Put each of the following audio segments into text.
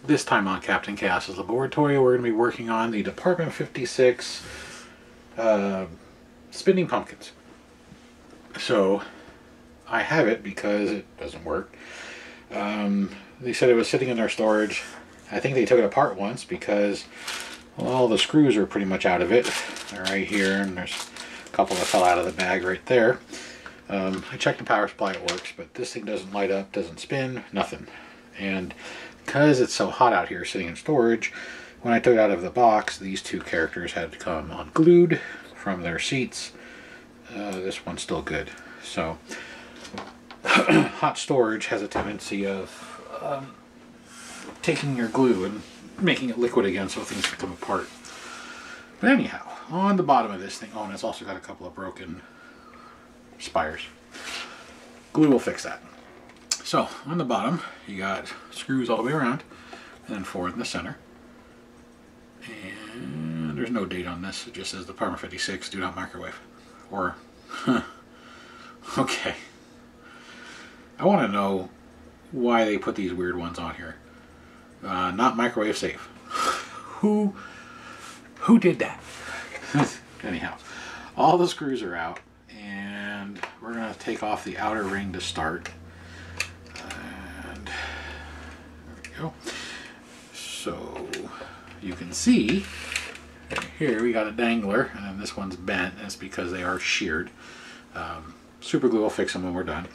This time on Captain Chaos's Laboratory, we're going to be working on the Department 56 spinning pumpkins. So, I have it because it doesn't work. They said it was sitting in their storage. I think they took it apart once because, well, all the screws are pretty much out of it. They're right here, and there's a couple that fell out of the bag right there. I checked the power supply, it works, but this thing doesn't light up, doesn't spin, nothing. And because it's so hot out here sitting in storage, when I took it out of the box, these two characters had to come unglued from their seats. This one's still good. So, hot storage has a tendency of taking your glue and making it liquid again so things can come apart. But anyhow, on the bottom of this thing, oh, and it's also got a couple of broken spires. Glue will fix that. So, on the bottom, you got screws all the way around, and then 4 in the center. And there's no date on this, it just says Department 56, do not microwave. Or, okay. I want to know why they put these weird ones on here. Not microwave safe. Who did that? Anyhow, all the screws are out, and we're going to take off the outer ring to start. And there we go. So you can see right here we got a dangler, and then this one's bent, and it's because they are sheared. Super glue will fix them when we're done.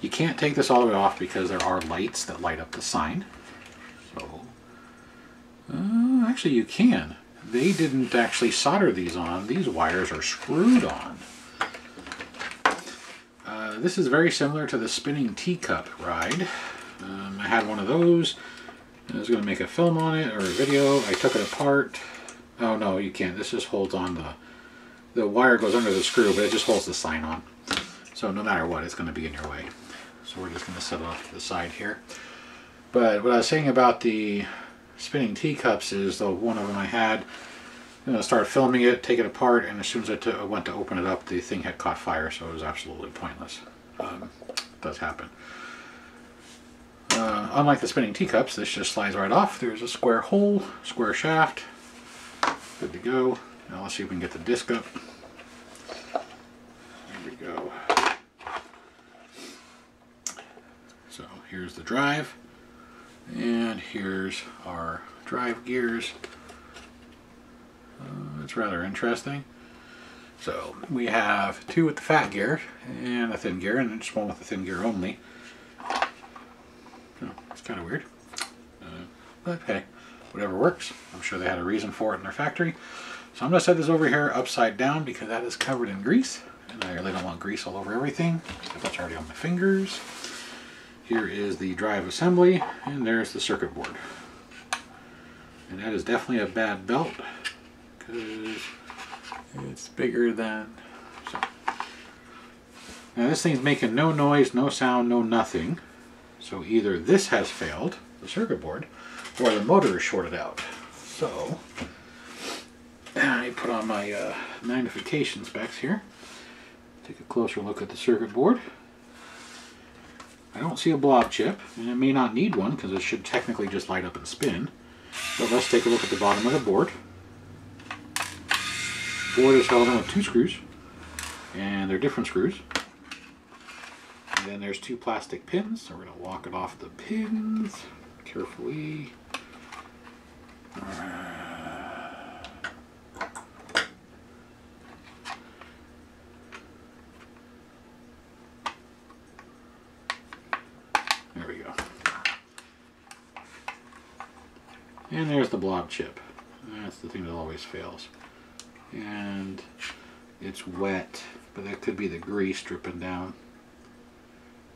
You can't take this all the way off because there are lights that light up the sign. So, actually you can. They didn't actually solder these on. These wires are screwed on. This is very similar to the spinning teacup ride. I had one of those. I was going to make a film on it or a video. I took it apart. Oh no, you can't. This just holds on the wire goes under the screw, but it just holds the sign on. So no matter what, it's going to be in your way. So we're just going to set it off to the side here. But what I was saying about the spinning teacups is the one of them I had, started filming it, take it apart, and as soon as I went to open it up, the thing had caught fire, so it was absolutely pointless. It does happen. Unlike the spinning teacups, this just slides right off. There's a square hole, square shaft. Good to go. Now let's see if we can get the disc up. There we go. So here's the drive, and here's our drive gears. It's rather interesting. So we have 2 with the fat gear and a thin gear, and just 1 with the thin gear only. So it's kind of weird, but hey, whatever works. I'm sure they had a reason for it in their factory. So I'm going to set this over here upside down because that is covered in grease, and I really don't want grease all over everything. So that's already on my fingers. Here is the drive assembly, and there's the circuit board. And that is definitely a bad belt because it's bigger than so. Now this thing's making no noise, no sound, no nothing. So either this has failed, the circuit board, or the motor is shorted out. So I put on my magnification specs here. Take a closer look at the circuit board. I don't see a blob chip, and it may not need one because it should technically just light up and spin. But let's take a look at the bottom of the board. The board is held in with 2 screws, and they're different screws. And then there's 2 plastic pins, so we're going to walk it off the pins carefully. There we go. And there's the blob chip. That's the thing that always fails. And it's wet, but that could be the grease dripping down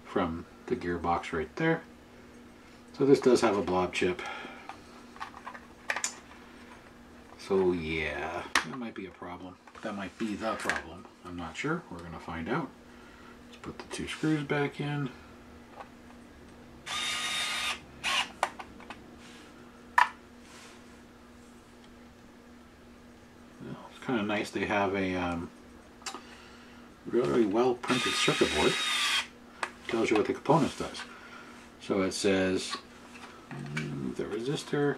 from the gearbox right there. So this does have a blob chip. So yeah, that might be a problem. That might be the problem. I'm not sure. We're going to find out. Let's put the 2 screws back in. Kind of nice. They have a really well printed circuit board. Tells you what the components does. So it says Move the resistor.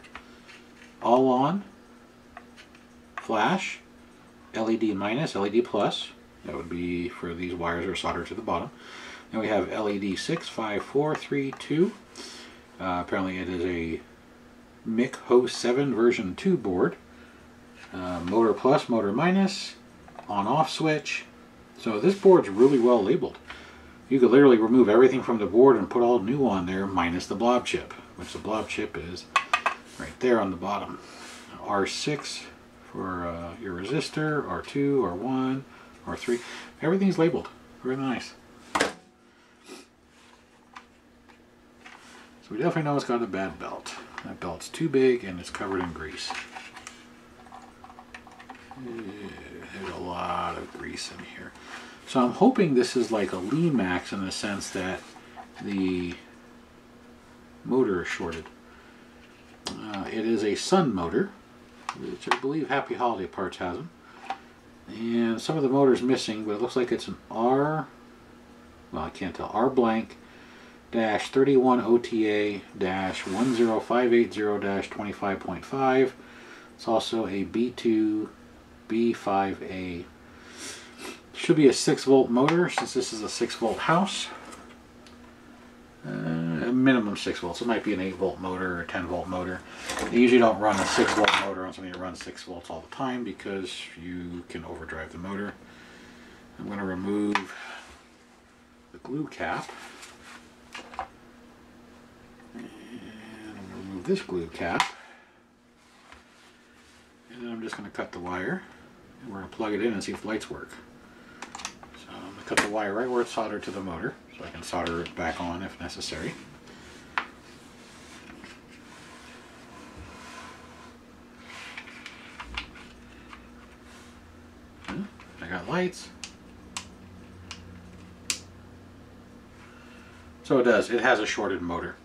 All on. Flash. LED minus, LED plus. That would be for these wires are soldered to the bottom. Then we have LED 6, 5, 4, 3, 2. Apparently it is a MIC Host 7 version 2 board. Motor plus, motor minus, on-off switch. So this board's really well labeled. You could literally remove everything from the board and put all new on there minus the blob chip, which the blob chip is right there on the bottom. R6 for your resistor, R2, R1, R3. Everything's labeled. Very nice. So we definitely know it's got a bad belt. That belt's too big and it's covered in grease. There's a lot of grease in here. So I'm hoping this is like a lean max in the sense that the motor is shorted. It is a Sun motor, which I believe Happy Holiday Parts has them. And some of the motor's missing, but it looks like it's an R, well I can't tell, R blank dash 31 OTA dash 10580 dash 25.5. It's also a B2 B5A. Should be a 6-volt motor since this is a 6-volt house. A minimum 6 volts. It might be an 8-volt motor or a 10-volt motor. They usually don't run a 6-volt motor on something that runs 6 volts all the time because you can overdrive the motor. I'm going to remove the glue cap. And I'm going to remove this glue cap. And then I'm just going to cut the wire. And we're going to plug it in and see if the lights work. So I'm going to cut the wire right where it's soldered to the motor so I can solder it back on if necessary. I got lights. So it does. It has a shorted motor.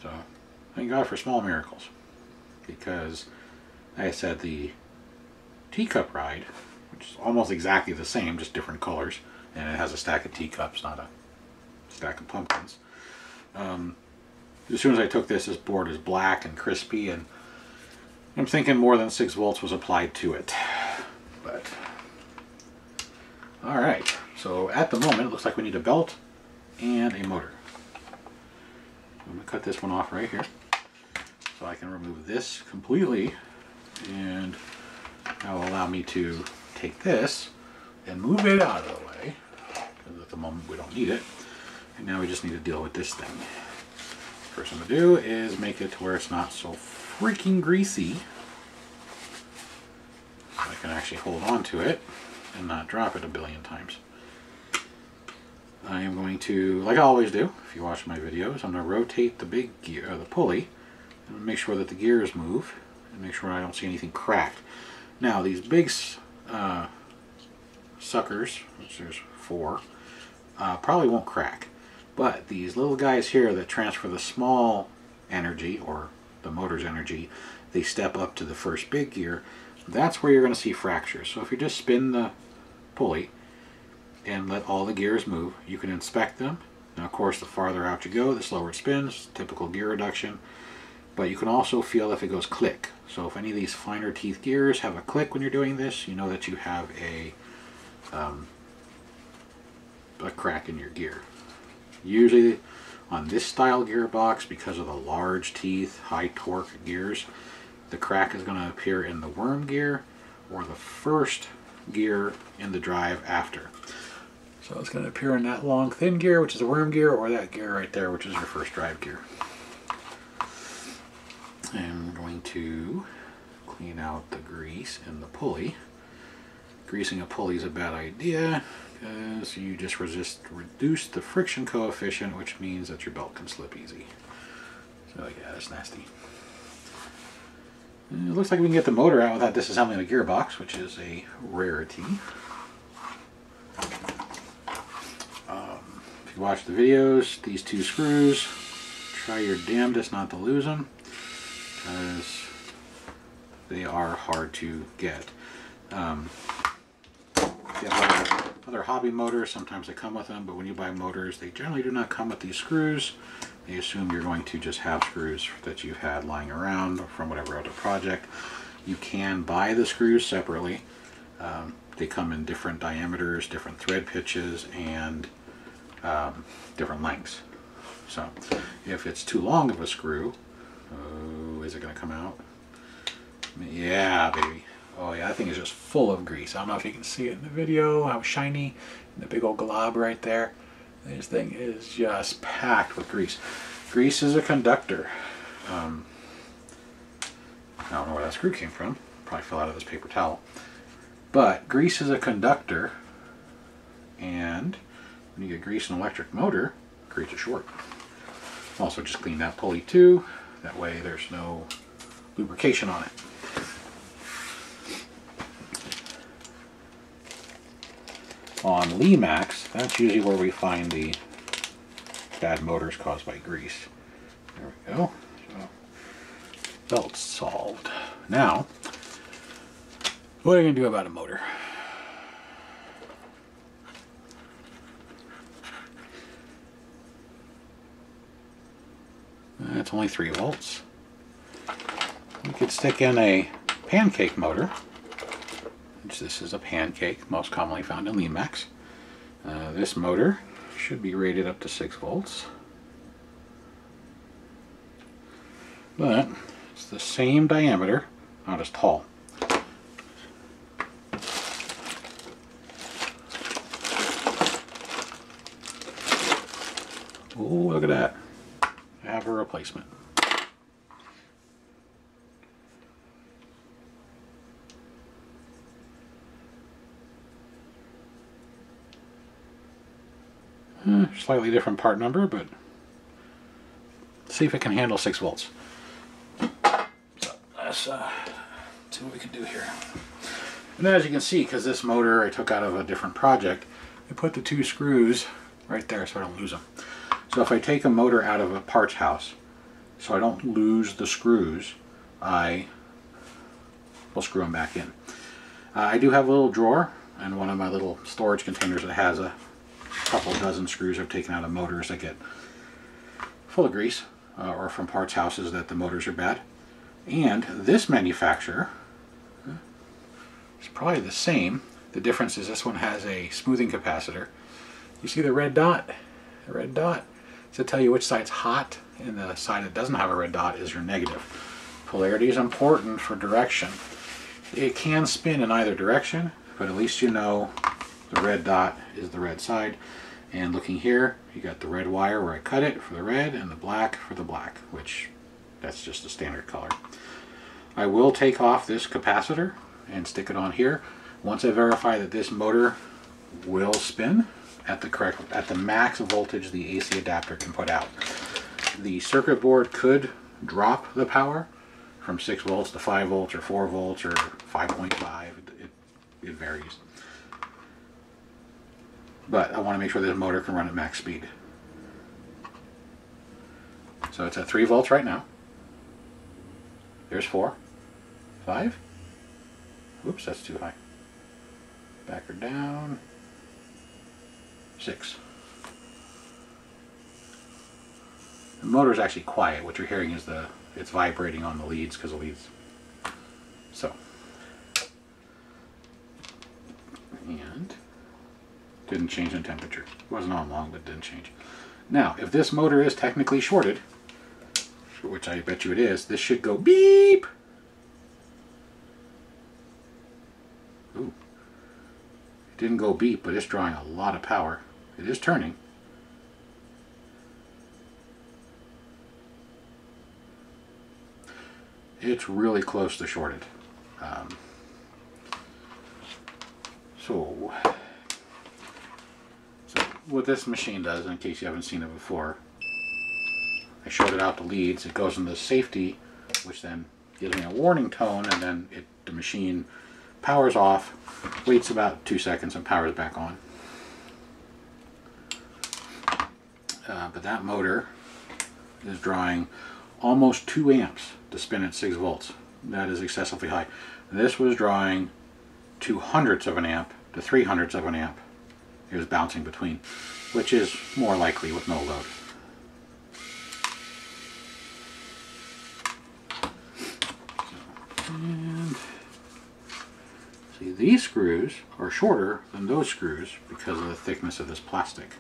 So thank God for small miracles. Because, like I said, the teacup ride, which is almost exactly the same, just different colors, and it has a stack of teacups, not a stack of pumpkins. As soon as I took this board is black and crispy, and I'm thinking more than 6 volts was applied to it. But, alright, so at the moment it looks like we need a belt and a motor. I'm going to cut this one off right here so I can remove this completely, and that will allow me to take this and move it out of the way, because at the moment we don't need it, and now we just need to deal with this thing. First thing I'm going to do is make it to where it's not so freaking greasy, so I can actually hold on to it and not drop it a billion times. I am going to, like I always do, if you watch my videos, I'm going to rotate the big gear, the pulley, and make sure that the gears move, and make sure I don't see anything cracked. Now these big suckers, which there's 4, probably won't crack. But these little guys here that transfer the small energy, or the motor's energy, they step up to the first big gear. That's where you're going to see fractures. So if you just spin the pulley and let all the gears move, you can inspect them. Now of course the farther out you go, the slower it spins, typical gear reduction. But you can also feel if it goes click. So if any of these finer teeth gears have a click when you're doing this, you know that you have a crack in your gear. Usually on this style gearbox, because of the large teeth, high torque gears, the crack is going to appear in the worm gear or the first gear in the drive after. So it's going to appear in that long thin gear, which is the worm gear, or that gear right there, which is your first drive gear. I'm going to clean out the grease in the pulley. Greasing a pulley is a bad idea because you just reduce the friction coefficient, which means that your belt can slip easy. So yeah, that's nasty. And it looks like we can get the motor out without disassembling the gearbox, which is a rarity. If you watch the videos, these 2 screws, try your damnedest not to lose them, because they are hard to get. Yeah, other hobby motors, sometimes they come with them, but when you buy motors, they generally do not come with these screws. They assume you're going to just have screws that you've had lying around from whatever other project. You can buy the screws separately. They come in different diameters, different thread pitches, and different lengths. So if it's too long of a screw, oh, is it going to come out? Yeah, baby. Oh yeah, that thing is just full of grease. I don't know if you can see it in the video, how shiny, and the big old glob right there. This thing is just packed with grease. Grease is a conductor. I don't know where that screw came from. Probably fell out of this paper towel. But grease is a conductor, and when you get grease in an electric motor, it creates a short. Also just clean that pulley too. That way there's no lubrication on it. On Lemax, that's usually where we find the bad motors caused by grease. There we go. So, belt's solved. Now, what are you going to do about a motor? It's only 3 volts. We could stick in a pancake motor, which this is a pancake, most commonly found in Lemax. This motor should be rated up to 6 volts. But it's the same diameter, not as tall. Oh, look at that. I have a replacement. Slightly different part number, but see if it can handle 6 volts. So let's see what we can do here. And as you can see, because this motor I took out of a different project, I put the 2 screws right there so I don't lose them. So if I take a motor out of a parts house, so I don't lose the screws, I will screw them back in. I do have a little drawer in one of my little storage containers that has a couple dozen screws I've taken out of motors that get full of grease, or from parts houses that the motors are bad. And this manufacturer is probably the same. The difference is this one has a smoothing capacitor. You see the red dot? The red dot is to tell you which side's hot, and the side that doesn't have a red dot is your negative. Polarity is important for direction. It can spin in either direction, but at least you know the red dot is the red side. And looking here, you got the red wire where I cut it for the red and the black for the black, which that's just a standard color. I will take off this capacitor and stick it on here once I verify that this motor will spin at the max voltage the AC adapter can put out. The circuit board could drop the power from 6 volts to 5 volts or 4 volts or 5.5. It varies. But I want to make sure this motor can run at max speed. So it's at 3 volts right now. There's 4, 5. Oops, that's too high. Back her down. 6. The motor's actually quiet. What you're hearing is it's vibrating on the leads because the leads. So. And didn't change in temperature. It wasn't on long, but didn't change. Now, if this motor is technically shorted, which I bet you it is, this should go beep. Ooh. It didn't go beep, but it's drawing a lot of power. It is turning. It's really close to shorted. So what this machine does, in case you haven't seen it before, I shorted out the leads. It goes into safety, which then gives me a warning tone, and then the machine powers off, waits about 2 seconds, and powers back on. But that motor is drawing almost 2 amps to spin at 6 volts. That is excessively high. This was drawing 2/100ths of an amp to 3/100ths of an amp here's bouncing between, which is more likely with no load. And see, these screws are shorter than those screws because of the thickness of this plastic.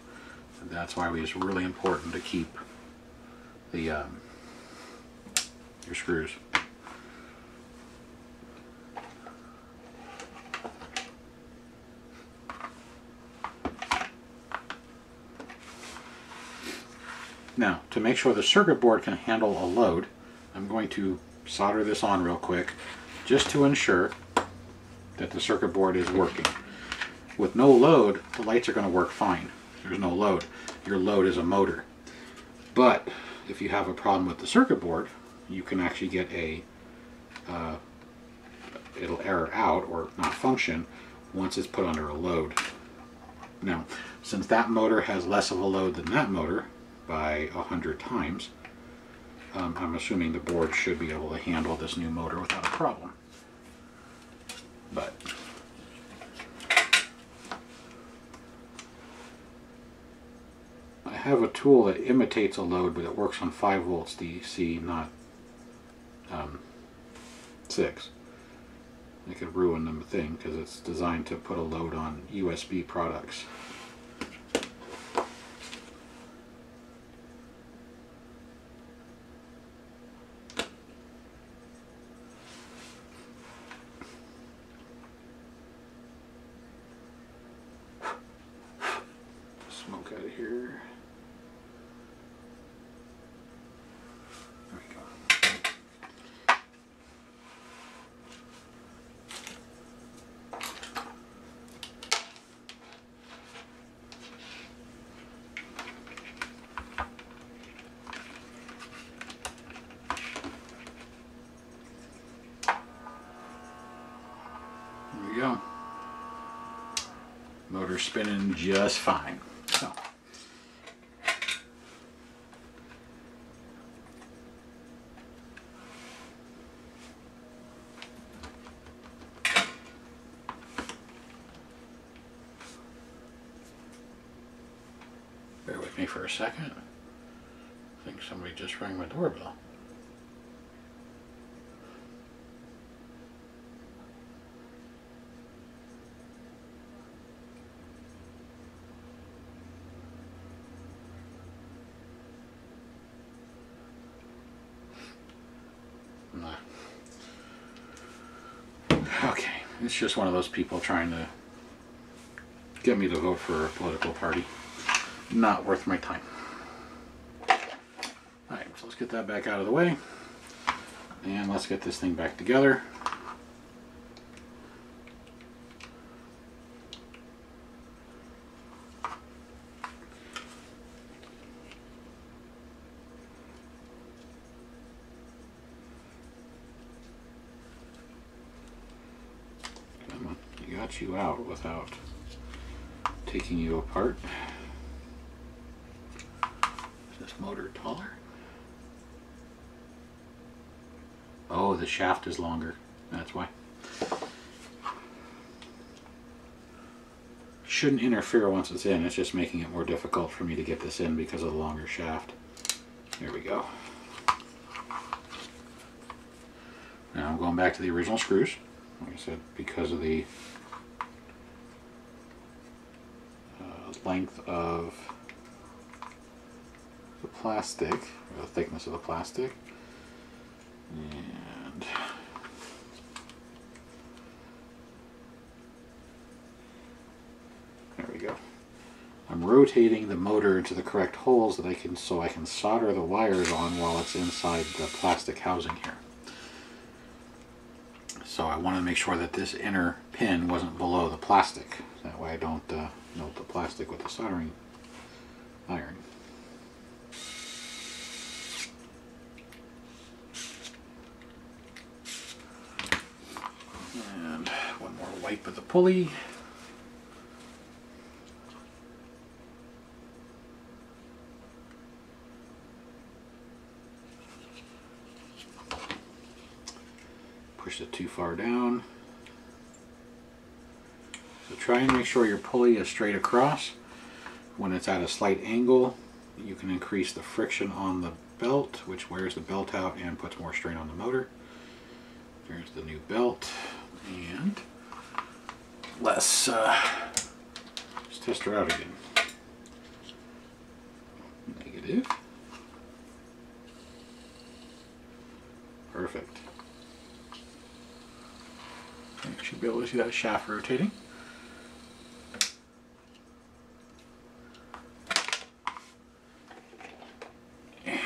And that's why it's really important to keep the your screws. Now, to make sure the circuit board can handle a load, I'm going to solder this on real quick just to ensure that the circuit board is working. With no load, the lights are going to work fine. There's no load. Your load is a motor. But if you have a problem with the circuit board, you can actually get a it'll error out or not function once it's put under a load. Now, since that motor has less of a load than that motor by 100 times, I'm assuming the board should be able to handle this new motor without a problem. But I have a tool that imitates a load, but it works on 5 volts DC, not 6. It could ruin the thing because it's designed to put a load on USB products. Smoke out of here. There we go. There we go. Motor spinning just fine. So, bear with me for a second. I think somebody just rang my doorbell. Okay, it's just one of those people trying to get me to vote for a political party. Not worth my time. Alright, so let's get that back out of the way. And let's get this thing back together. Got you out without taking you apart. Is this motor taller? Oh, the shaft is longer. That's why. Shouldn't interfere once it's in. It's just making it more difficult for me to get this in because of the longer shaft. There we go. Now I'm going back to the original screws. Like I said, because of the length of the plastic, or the thickness of the plastic, and there we go. I'm rotating the motor into the correct holes that I can solder the wires on while it's inside the plastic housing here. So I want to make sure that this inner pin wasn't below the plastic. That way I don't melt the plastic with the soldering iron. And one more wipe of the pulley. Push it too far down. So try and make sure your pulley is straight across. When it's at a slight angle, you can increase the friction on the belt, which wears the belt out and puts more strain on the motor. There's the new belt, and let's test her out again. Negative. Perfect. You should be able to see that shaft rotating. And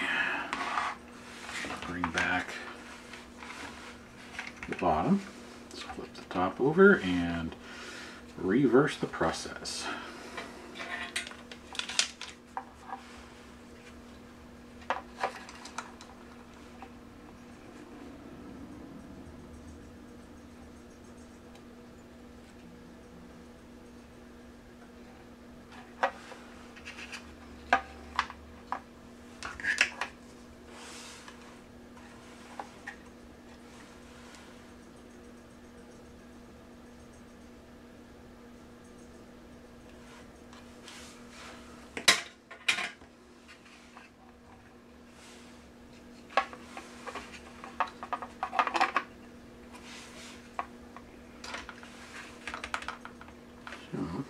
bring back the bottom. Let's flip the top over and reverse the process. I'm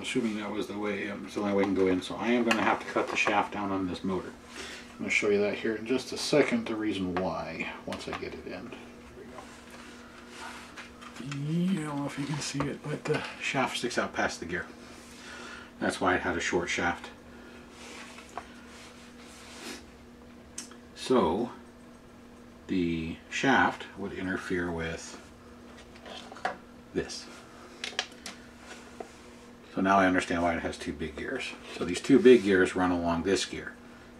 assuming that was the way, it's the only way I can go in, so I am going to have to cut the shaft down on this motor. I'm going to show you that here in just a second, the reason why, once I get it in. There we go. I don't know if you can see it, but the shaft sticks out past the gear. That's why it had a short shaft. So, the shaft would interfere with this. So now I understand why it has two big gears. So these two big gears run along this gear,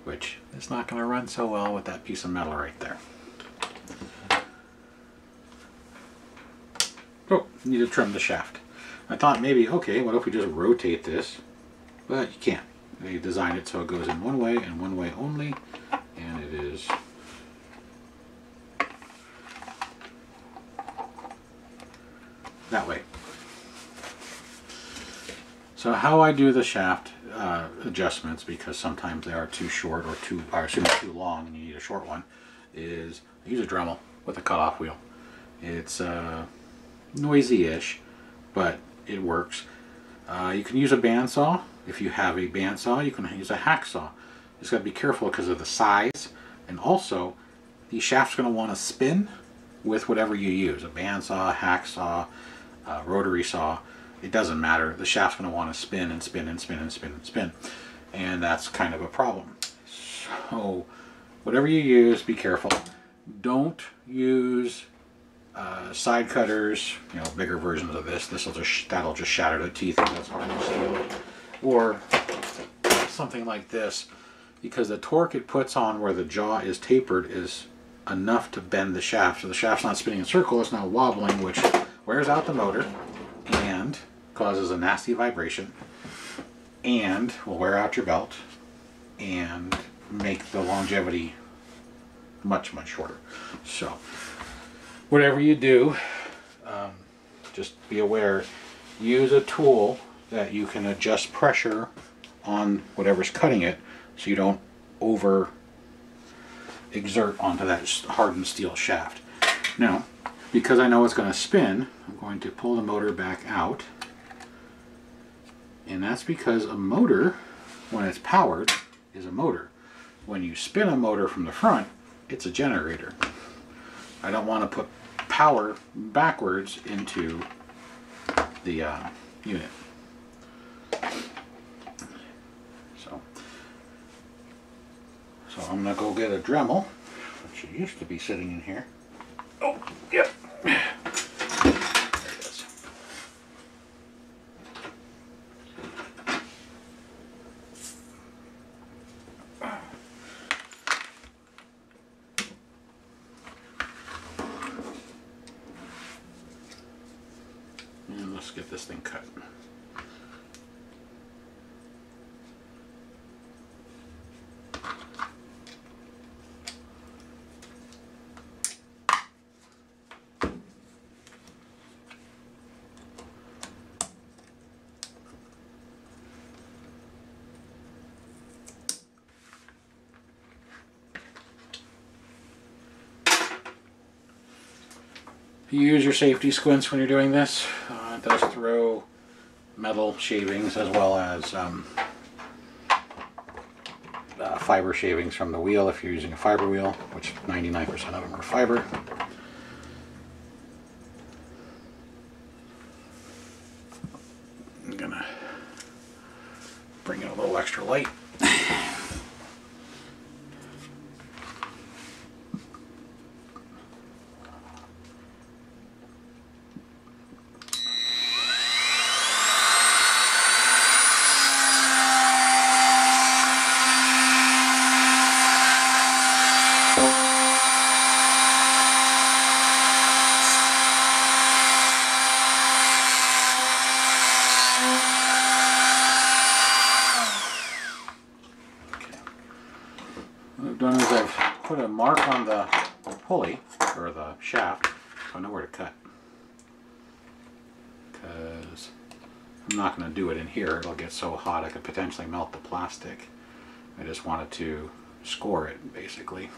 which is not going to run so well with that piece of metal right there. Oh, need to trim the shaft. I thought maybe, okay, what if we just rotate this? But you can't. They designed it so it goes in one way and one way only, and it is that way. So how I do the shaft adjustments, because sometimes they are too short or too long and you need a short one, is I use a Dremel with a cutoff wheel. It's noisy-ish, but it works. You can use a bandsaw. If you have a bandsaw, you can use a hacksaw. Just got to be careful because of the size, and also the shaft's going to want to spin with whatever you use, a bandsaw, hacksaw, rotary saw. It doesn't matter. The shaft's going to want to spin and spin and spin and spin and spin, and that's kind of a problem. So whatever you use, be careful. Don't use side cutters, you know, bigger versions of this. That'll just shatter the teeth if that's hard to steel. Or something like this, because the torque it puts on where the jaw is tapered is enough to bend the shaft. So the shaft's not spinning in a circle, it's not wobbling, which wears out the motor and causes a nasty vibration and will wear out your belt and make the longevity much, much shorter. So whatever you do, just be aware, use a tool that you can adjust pressure on whatever's cutting it so you don't over exert onto that hardened steel shaft. Now, because I know it's going to spin, I'm going to pull the motor back out, and that's because a motor, when it's powered, is a motor. When you spin a motor from the front, it's a generator. I don't want to put power backwards into the unit. So I'm going to go get a Dremel, which used to be sitting in here. Oh, yep. There it is. And let's get this thing cut. Use your safety squints when you're doing this. It does throw metal shavings as well as fiber shavings from the wheel if you're using a fiber wheel, which 99% of them are fiber. I'm gonna bring in a little extra light. What I've done is I've put a mark on the pulley, or the shaft, so I know where to cut. Because I'm not going to do it in here, it'll get so hot I could potentially melt the plastic. I just wanted to score it, basically.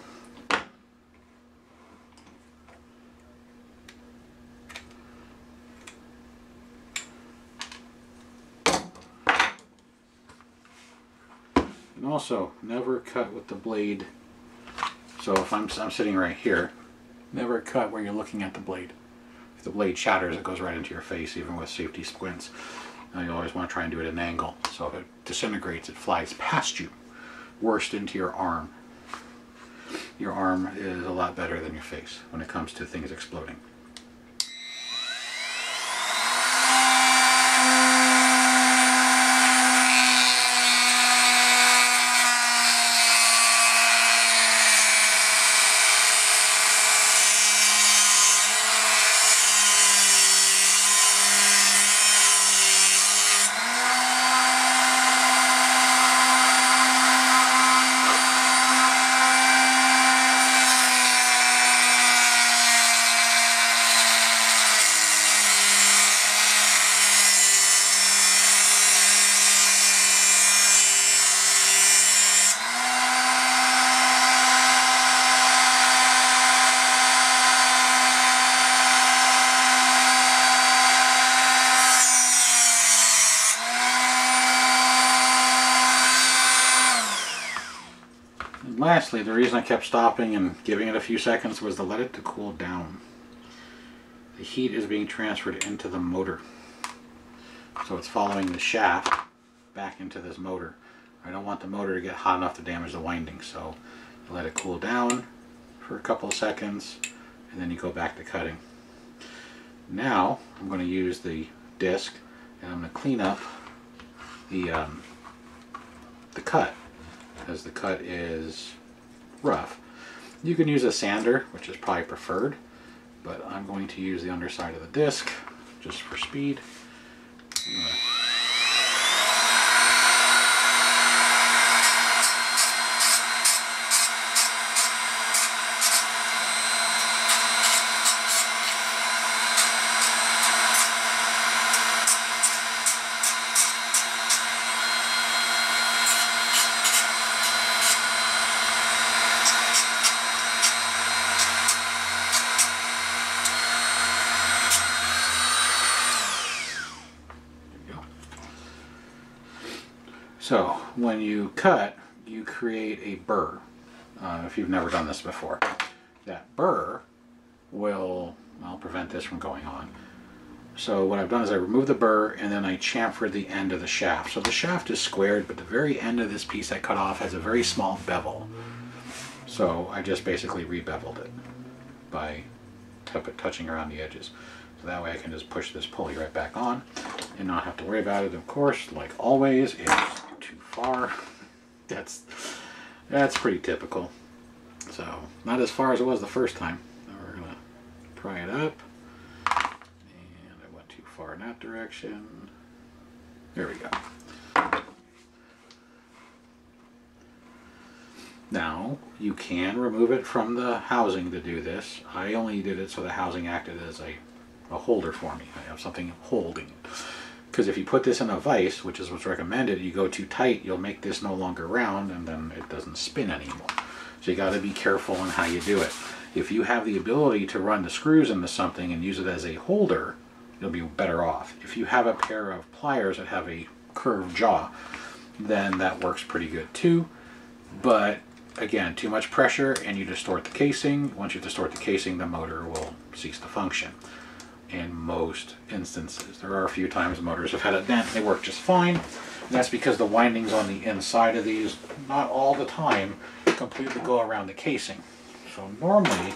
And also, never cut with the blade. So if I'm sitting right here, never cut where you're looking at the blade. If the blade shatters, it goes right into your face, even with safety squints. Now you always want to try and do it at an angle. So if it disintegrates, it flies past you, worst into your arm. Your arm is a lot better than your face when it comes to things exploding. Lastly, the reason I kept stopping and giving it a few seconds was to let it to cool down. The heat is being transferred into the motor. So it's following the shaft back into this motor. I don't want the motor to get hot enough to damage the winding, so you let it cool down for a couple of seconds and then you go back to cutting. Now I'm going to use the disc and I'm going to clean up the cut, because the cut is rough. You can use a sander, which is probably preferred, but I'm going to use the underside of the disc just for speed. So when you cut, you create a burr. If you've never done this before, that burr will prevent this from going on. So what I've done is I removed the burr and then I chamfered the end of the shaft. So the shaft is squared, but the very end of this piece I cut off has a very small bevel. So I just basically re-beveled it by touching around the edges. So that way I can just push this pulley right back on and not have to worry about it. Of course, like always, it's too far. That's pretty typical. So not as far as it was the first time. Now we're gonna pry it up. And I went too far in that direction. There we go. Now you can remove it from the housing to do this. I only did it so the housing acted as a holder for me. I have something holding it. Because if you put this in a vise, which is what's recommended, you go too tight, you'll make this no longer round and then it doesn't spin anymore. So you got to be careful on how you do it. If you have the ability to run the screws into something and use it as a holder, you'll be better off. If you have a pair of pliers that have a curved jaw, then that works pretty good too. But again, too much pressure and you distort the casing. Once you distort the casing, the motor will cease to function. In most instances, there are a few times motors have had a dent, they work just fine. And that's because the windings on the inside of these, not all the time, completely go around the casing. So normally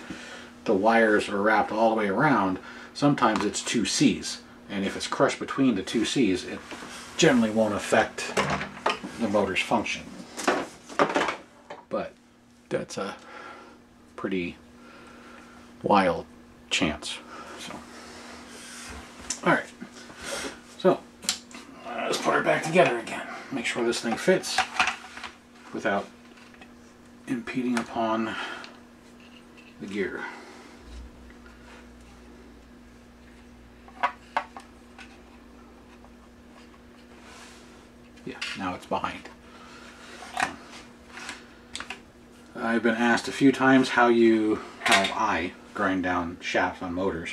the wires are wrapped all the way around. Sometimes it's 2Cs, and if it's crushed between the 2Cs, it generally won't affect the motor's function. But that's a pretty wild chance. So, all right. So let's put her back together again. Make sure this thing fits without impeding upon the gear. Yeah, now it's behind. So, I've been asked a few times how I grind down shafts on motors,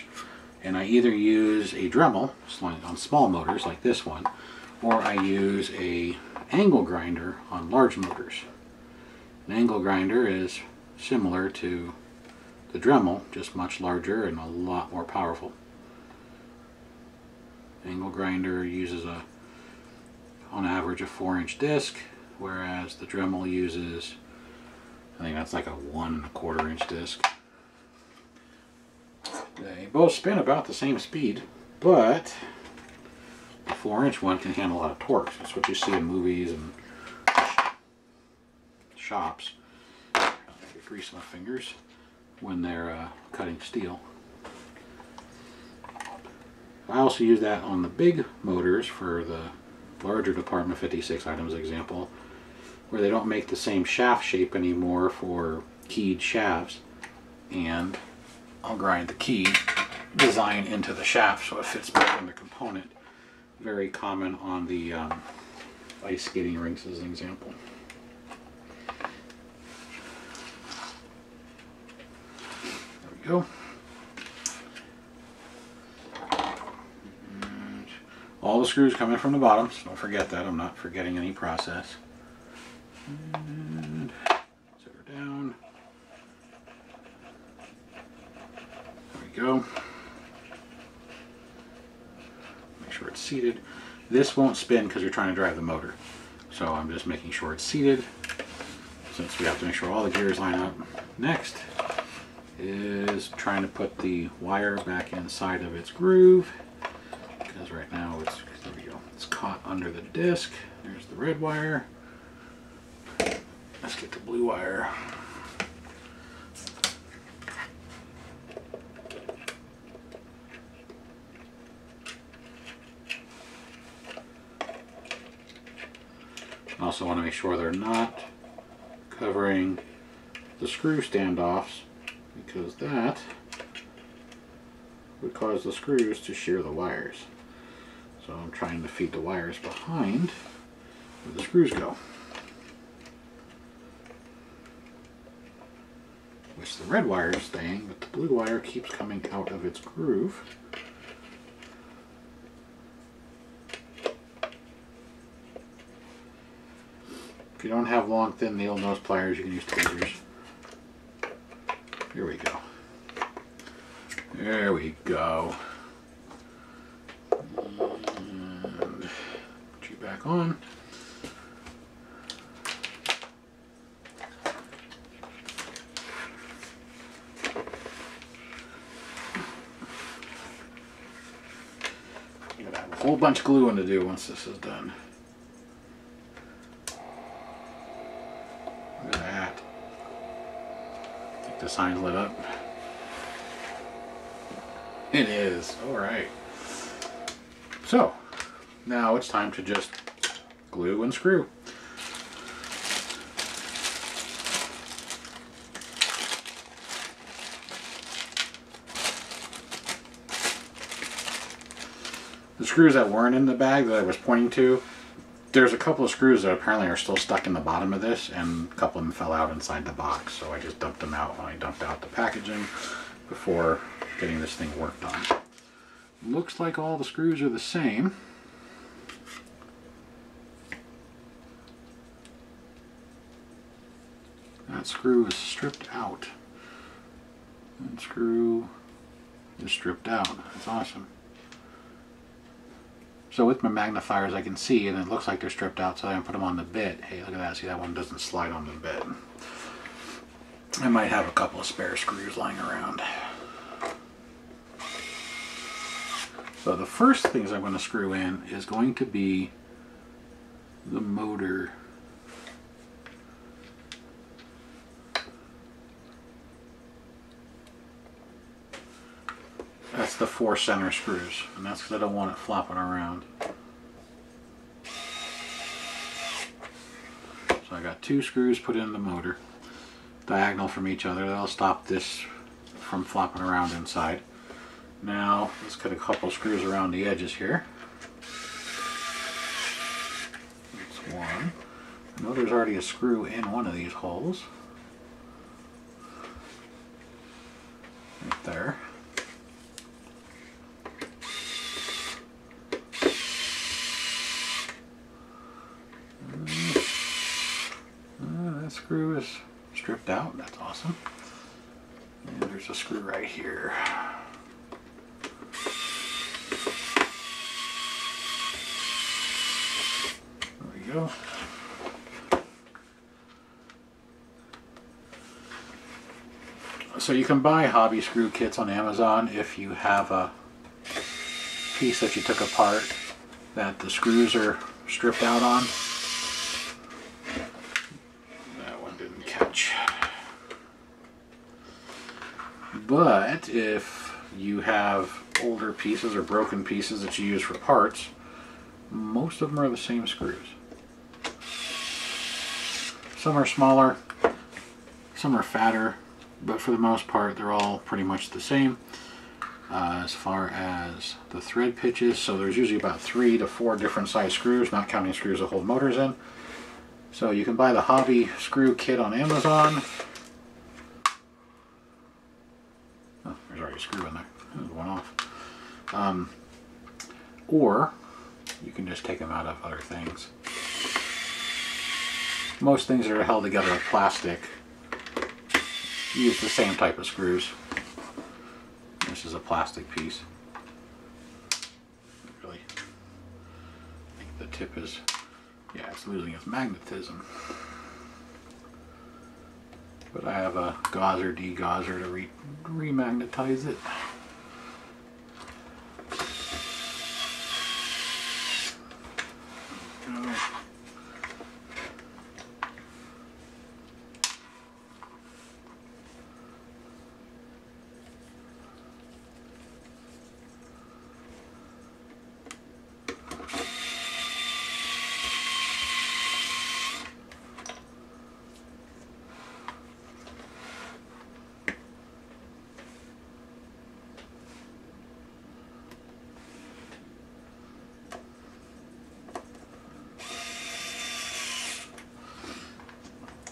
and I either use a Dremel on small motors like this one, or I use a angle grinder on large motors. An angle grinder is similar to the Dremel, just much larger and a lot more powerful. Angle grinder uses on average a 4-inch disc, whereas the Dremel uses, I think that's like a 1 1/4 inch disc. They both spin about the same speed, but the 4-inch one can handle a lot of torque. That's what you see in movies and shops. I get grease on my fingers when they're cutting steel. I also use that on the big motors for the larger Department 56 items example, where they don't make the same shaft shape anymore for keyed shafts, and I'll grind the key design into the shaft so it fits back in the component. Very common on the ice skating rinks as an example. There we go. All the screws come in from the bottom, so don't forget that. I'm not forgetting any process. And set her down. There we go. Make sure it's seated. This won't spin because you're trying to drive the motor. So I'm just making sure it's seated, since we have to make sure all the gears line up. Next is trying to put the wire back inside of its groove. Because right now there we go, it's caught under the disc. There's the red wire. Let's get the blue wire. Also want to make sure they're not covering the screw standoffs, because that would cause the screws to shear the wires. So I'm trying to feed the wires behind where the screws go. Which the red wire is staying, but the blue wire keeps coming out of its groove. If you don't have long, thin nail nose pliers, you can use tweezers. Here we go. There we go. And put you back on. You're gonna have a whole bunch of gluing to do once this is done. Look at that. I think the sign's lit up. It is. Alright. So, now it's time to just glue and screw. The screws that weren't in the bag that I was pointing to, there's a couple of screws that apparently are still stuck in the bottom of this, and a couple of them fell out inside the box, so I just dumped them out when I dumped out the packaging before getting this thing worked on. Looks like all the screws are the same. That screw is stripped out. That screw is stripped out. That's awesome. So with my magnifiers I can see, and it looks like they're stripped out, so I can put them on the bit. Hey, look at that. See, that one doesn't slide on the bit. I might have a couple of spare screws lying around. So the first things I'm going to screw in is going to be the motor. That's the 4 center screws, and that's because I don't want it flopping around. So I got 2 screws put in the motor, diagonal from each other. That'll stop this from flopping around inside. Now let's cut a couple screws around the edges here. That's one. I know there's already a screw in one of these holes. Right there. That screw is stripped out. That's awesome. And there's a screw right here. There we go. So you can buy hobby screw kits on Amazon if you have a piece that you took apart that the screws are stripped out on. That one didn't catch. But if you have older pieces or broken pieces that you use for parts, most of them are the same screws. Some are smaller, some are fatter, but for the most part they're all pretty much the same. As far as the thread pitches, so there's usually about 3 to 4 different size screws, not counting screws that hold motors in. So you can buy the hobby screw kit on Amazon. Oh, there's already a screw in there. There's one off. Or you can just take them out of other things. Most things that are held together with plastic use the same type of screws. This is a plastic piece. Really, I think the tip is, yeah, it's losing its magnetism. But I have a gauzer, degauzer to remagnetize it.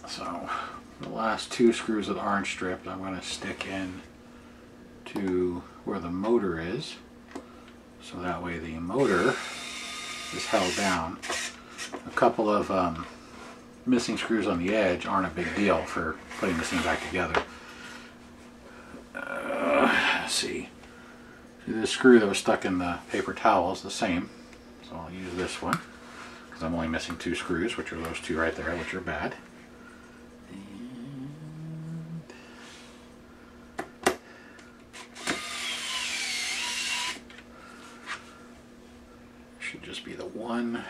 So the last 2 screws that aren't stripped I'm going to stick in to where the motor is, so that way the motor is held down. A couple of missing screws on the edge aren't a big deal for putting this thing back together. Let's see. This screw that was stuck in the paper towel is the same, so I'll use this one because I'm only missing 2 screws, which are those 2 right there, which are bad. Should just be the one.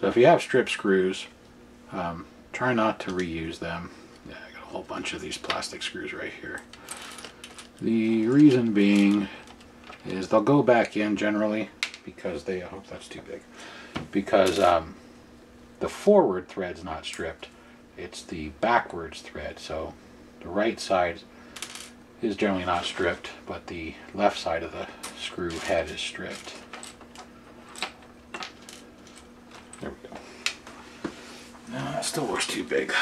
So if you have strip screws, try not to reuse them. Yeah, I got a whole bunch of these plastic screws right here. The reason being is they'll go back in generally because they, I hope that's too big, because the forward thread's not stripped it's the backwards thread. So the right side is generally not stripped, but the left side of the screw head is stripped. There we go. No, that still looks too big.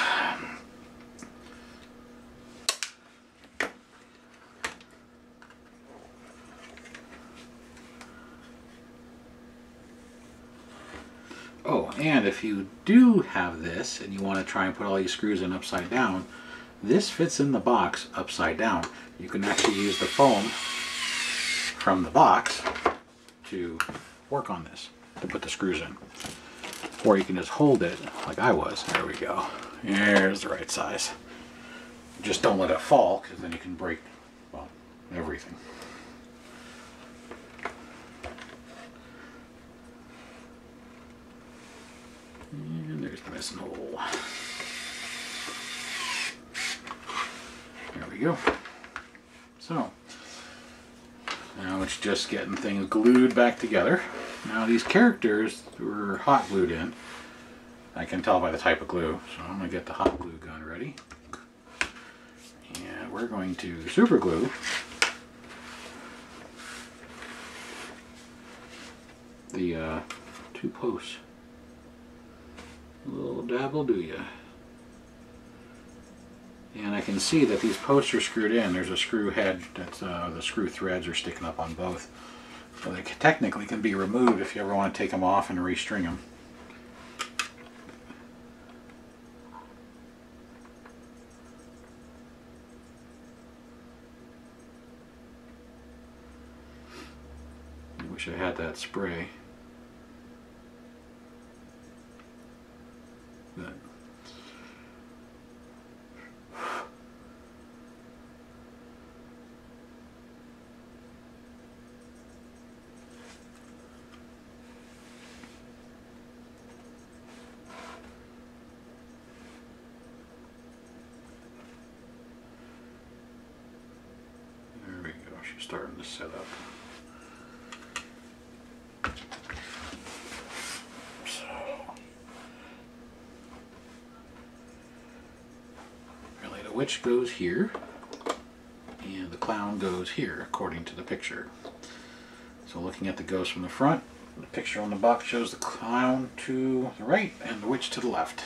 Oh, and if you do have this and you want to try and put all these screws in upside down, this fits in the box upside down. You can actually use the foam from the box to work on this, to put the screws in. Or you can just hold it like I was. There we go. There's the right size. Just don't let it fall, because then you can break, well, everything. And there's the missing hole. There we go. So, now it's just getting things glued back together. Now these characters were hot glued in. I can tell by the type of glue. So I'm going to get the hot glue gun ready. And we're going to super glue the 2 posts. A little dab will do ya. And I can see that these posts are screwed in. There's a screw head that's the screw threads are sticking up on both. So they technically can be removed if you ever want to take them off and restring them. I wish I had that spray. But there we go, she's starting to set up. Witch goes here, and the clown goes here, according to the picture. So looking at the ghost from the front, the picture on the box shows the clown to the right and the witch to the left.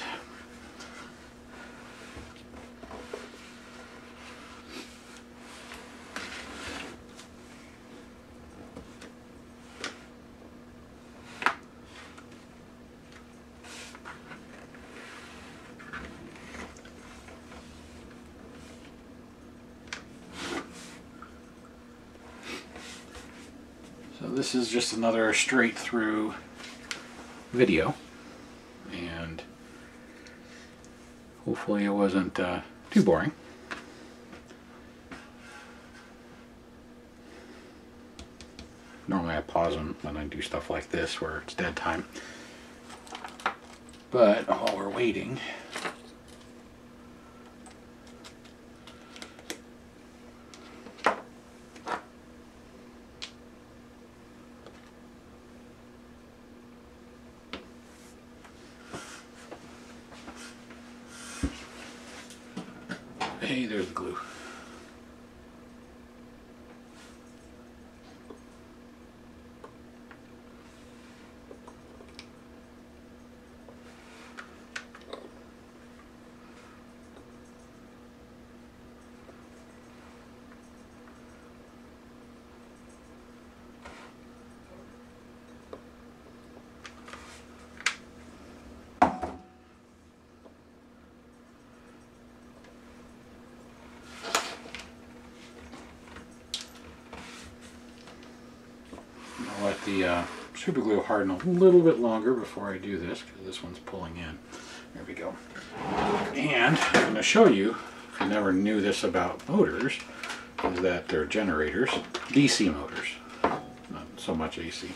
So this is just another straight through video, and hopefully it wasn't too boring. Normally I pause them when I do stuff like this where it's dead time, but while we're waiting, hey, there's the glue. I'll let the super glue harden a little bit longer before I do this, because this one's pulling in. There we go. And I'm going to show you, if you never knew this about motors, is that they're generators, DC motors, not so much AC.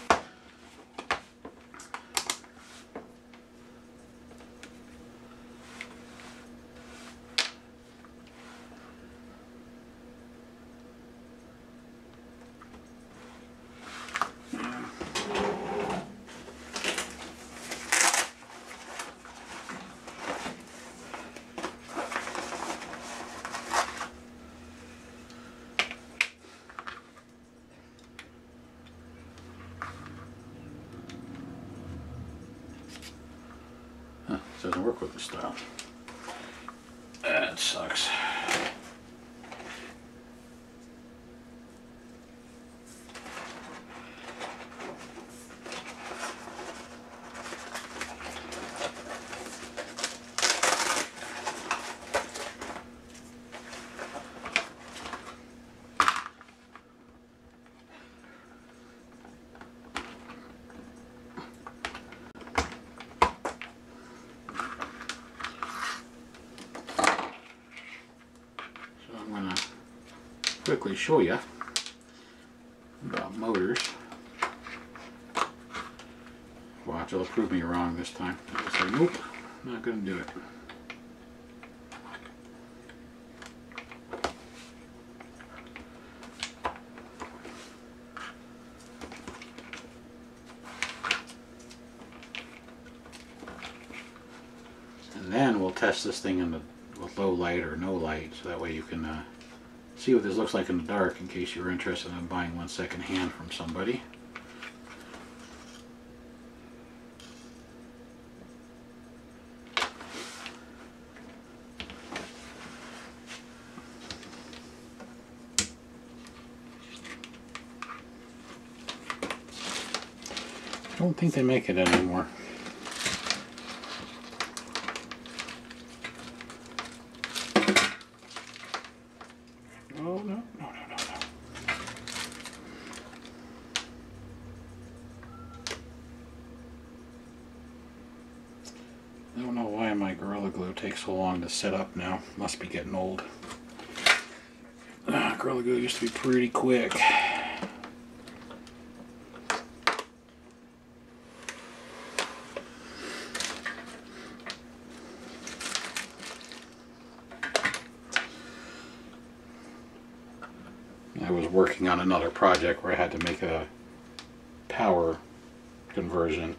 work with this style. That sucks. Quickly show you about motors. Watch, it'll prove me wrong this time. I'll say, nope, not going to do it. And then we'll test this thing with low light or no light, so that way you can see what this looks like in the dark in case you're interested in buying one second hand from somebody. I don't think they make it anymore. Oh, no. I don't know why my Gorilla Glue takes so long to set up now. Must be getting old. Gorilla Glue used to be pretty quick. I was working on another project where I had to make a power conversion,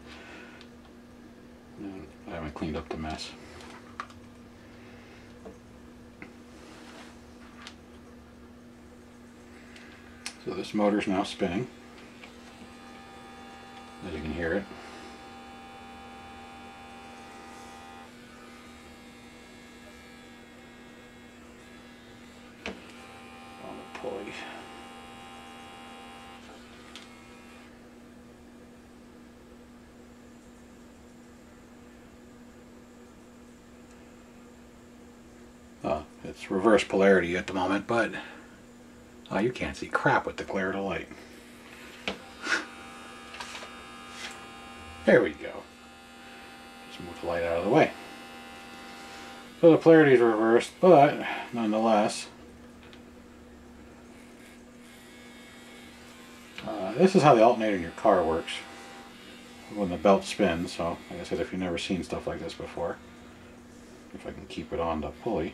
and I haven't cleaned up the mess. So this motor's now spinning, as you can hear it. On the pulley. It's reverse polarity at the moment, but you can't see crap with the glare of the light. There we go. Just move the light out of the way. So the polarity is reversed, but nonetheless, this is how the alternator in your car works when the belt spins. So, like I said, if you've never seen stuff like this before, if I can keep it on the pulley.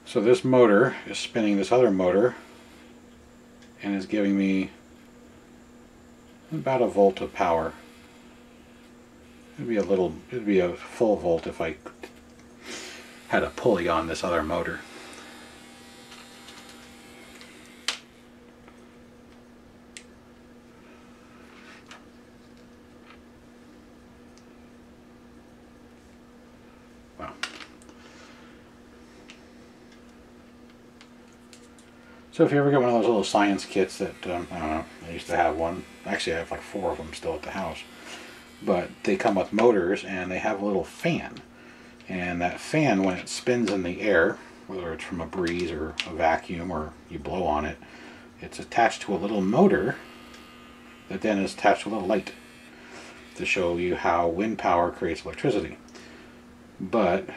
So this motor is spinning this other motor and is giving me about a volt of power. It'd be a full volt if I had a pulley on this other motor. So if you ever get one of those little science kits that, I don't know, I used to have one. Actually, I have like 4 of them still at the house. But they come with motors and they have a little fan. And that fan, when it spins in the air, whether it's from a breeze or a vacuum or you blow on it, it's attached to a little motor that then is attached to a little light to show you how wind power creates electricity. But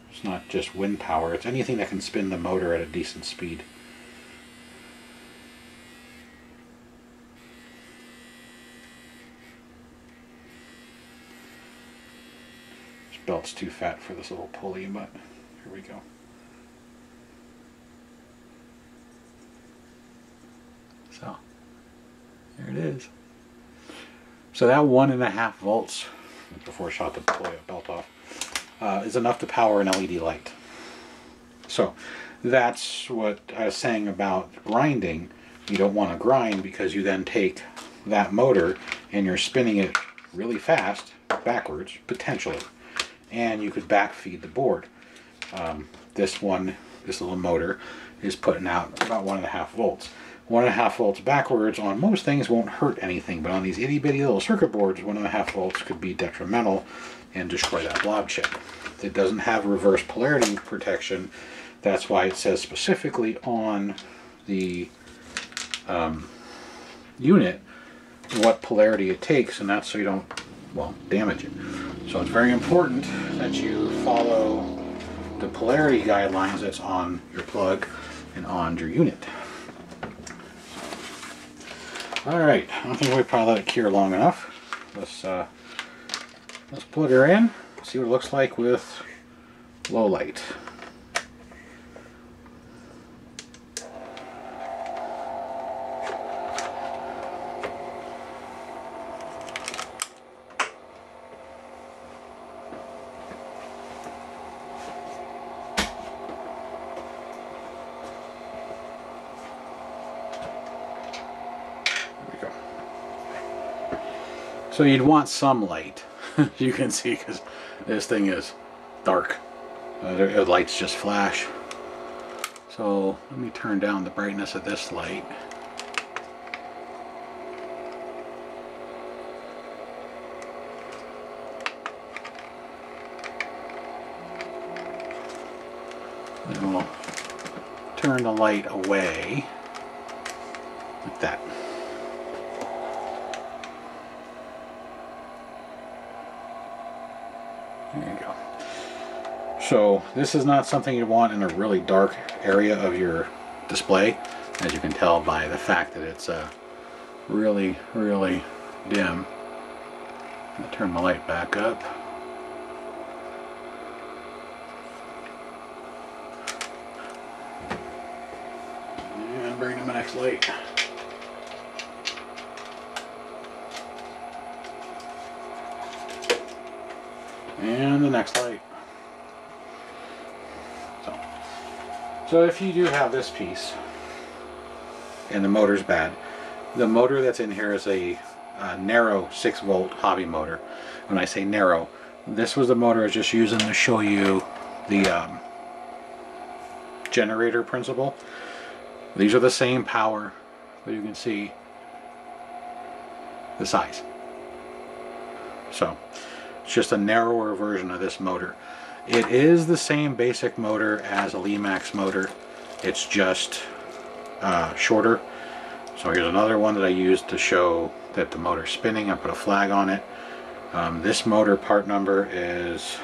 it's not just wind power, it's anything that can spin the motor at a decent speed. This belt's too fat for this little pulley, but here we go. So, there it is. So that 1.5 volts, before I shot the belt off, is enough to power an LED light. So that's what I was saying about grinding. You don't want to grind because you then take that motor and you're spinning it really fast, backwards, potentially, and you could backfeed the board. This little motor is putting out about 1.5 volts. 1.5 volts backwards on most things won't hurt anything, but on these itty bitty little circuit boards, 1.5 volts could be detrimental and destroy that blob chip. It doesn't have reverse polarity protection. That's why it says specifically on the unit what polarity it takes, and that's so you don't, well, damage it. So it's very important that you follow the polarity guidelines that's on your plug and on your unit. Alright, I think we probably let it cure long enough. Let's plug her in, see what it looks like with low light. So you'd want some light, you can see, because this thing is dark. The lights just flash. So let me turn down the brightness of this light. Then we'll turn the light away like that. There you go. So this is not something you want in a really dark area of your display, as you can tell by the fact that it's really, really dim. I'll turn the light back up. And bring the next light. And the next light. So if you do have this piece and the motor's bad, the motor that's in here is a narrow 6-volt hobby motor. When I say narrow, this was the motor I was just using to show you the generator principle. These are the same power, but you can see the size. So it's just a narrower version of this motor. It is the same basic motor as a Limax motor. It's just shorter. So here's another one that I used to show that the motor's spinning. I put a flag on it. This motor part number is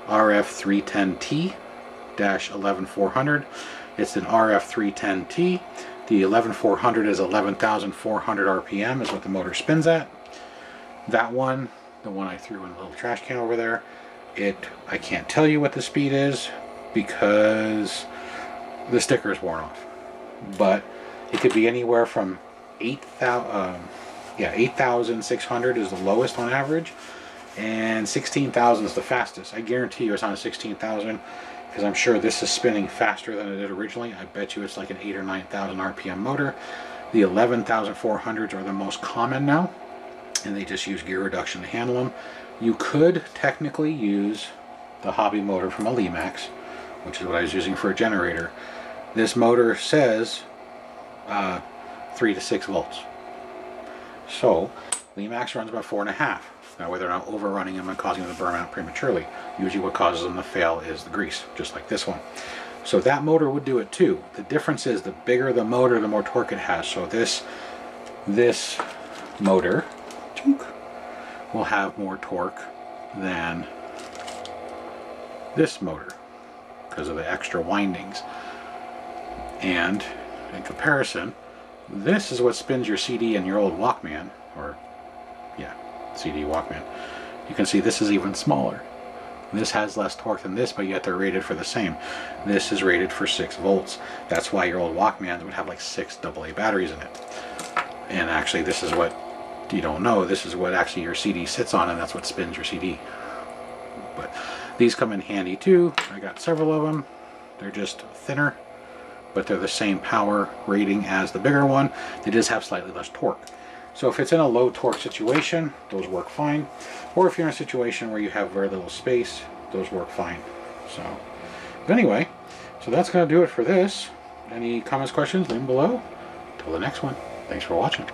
RF310T-11400. It's an RF310T. The 11400 is 11,400 RPM is what the motor spins at. That one, the one I threw in the little trash can over there, I can't tell you what the speed is because the sticker is worn off. But it could be anywhere from 8,600 is the lowest on average, and 16,000 is the fastest. I guarantee you it's on a 16,000 because I'm sure this is spinning faster than it did originally. I bet you it's like an 8,000 or 9,000 RPM motor. The 11,400s are the most common now, and they just use gear reduction to handle them. You could technically use the hobby motor from a Limax, which is what I was using for a generator. This motor says 3 to 6 volts. So Limax runs about 4.5. That way they're not overrunning them and causing them to burn out prematurely. Usually what causes them to fail is the grease, just like this one. So that motor would do it too. The difference is the bigger the motor, the more torque it has. So this motor will have more torque than this motor because of the extra windings. And in comparison, this is what spins your CD in your old Walkman, or yeah, CD Walkman. You can see this is even smaller. This has less torque than this, but yet they're rated for the same. This is rated for 6 volts. That's why your old Walkmans would have like 6 AA batteries in it. And actually, this is what you don't know. This is what actually your CD sits on, and that's what spins your CD. But these come in handy too. I got several of them. They're just thinner, but they're the same power rating as the bigger one. They just have slightly less torque. So if it's in a low torque situation, those work fine. Or if you're in a situation where you have very little space, those work fine. So, but anyway, so that's going to do it for this. Any comments, questions, leave them below. Till the next one. Thanks for watching.